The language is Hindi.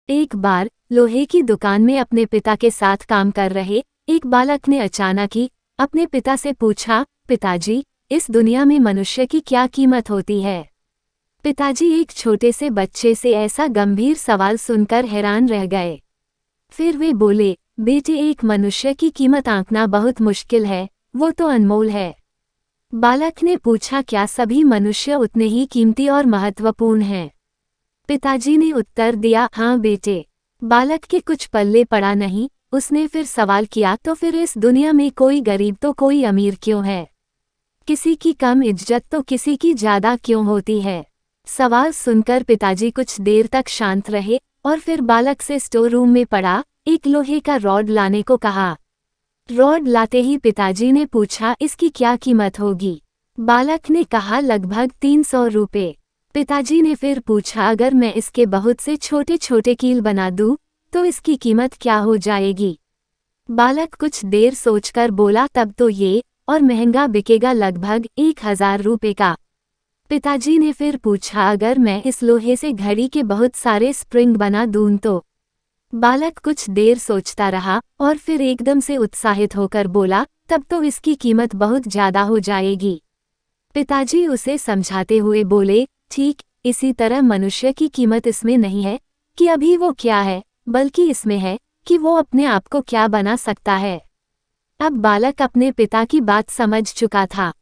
एक बार लोहे की दुकान में अपने पिता के साथ काम कर रहे एक बालक ने अचानक ही अपने पिता से पूछा, पिताजी, इस दुनिया में मनुष्य की क्या कीमत होती है। पिताजी एक छोटे से बच्चे से ऐसा गंभीर सवाल सुनकर हैरान रह गए। फिर वे बोले, बेटे, एक मनुष्य की कीमत आंकना बहुत मुश्किल है, वो तो अनमोल है। बालक ने पूछा, क्या सभी मनुष्य उतने ही कीमती और महत्वपूर्ण हैं? पिताजी ने उत्तर दिया, हाँ बेटे। बालक के कुछ पल्ले पड़ा नहीं। उसने फिर सवाल किया, तो फिर इस दुनिया में कोई गरीब तो कोई अमीर क्यों है? किसी की कम इज्जत तो किसी की ज्यादा क्यों होती है? सवाल सुनकर पिताजी कुछ देर तक शांत रहे और फिर बालक से स्टोर रूम में पड़ा एक लोहे का रॉड लाने को कहा। रॉड लाते ही पिताजी ने पूछा, इसकी क्या कीमत होगी? बालक ने कहा, लगभग 300 रुपये। पिताजी ने फिर पूछा, अगर मैं इसके बहुत से छोटे छोटे कील बना दूं, तो इसकी कीमत क्या हो जाएगी? बालक कुछ देर सोचकर बोला, तब तो ये और महंगा बिकेगा, लगभग 1000 रुपये का। पिताजी ने फिर पूछा, अगर मैं इस लोहे से घड़ी के बहुत सारे स्प्रिंग बना दूं तो? बालक कुछ देर सोचता रहा और फिर एकदम से उत्साहित होकर बोला, तब तो इसकी कीमत बहुत ज्यादा हो जाएगी। पिताजी उसे समझाते हुए बोले, ठीक इसी तरह मनुष्य की कीमत इसमें नहीं है कि अभी वो क्या है, बल्कि इसमें है कि वो अपने आप को क्या बना सकता है। अब बालक अपने पिता की बात समझ चुका था।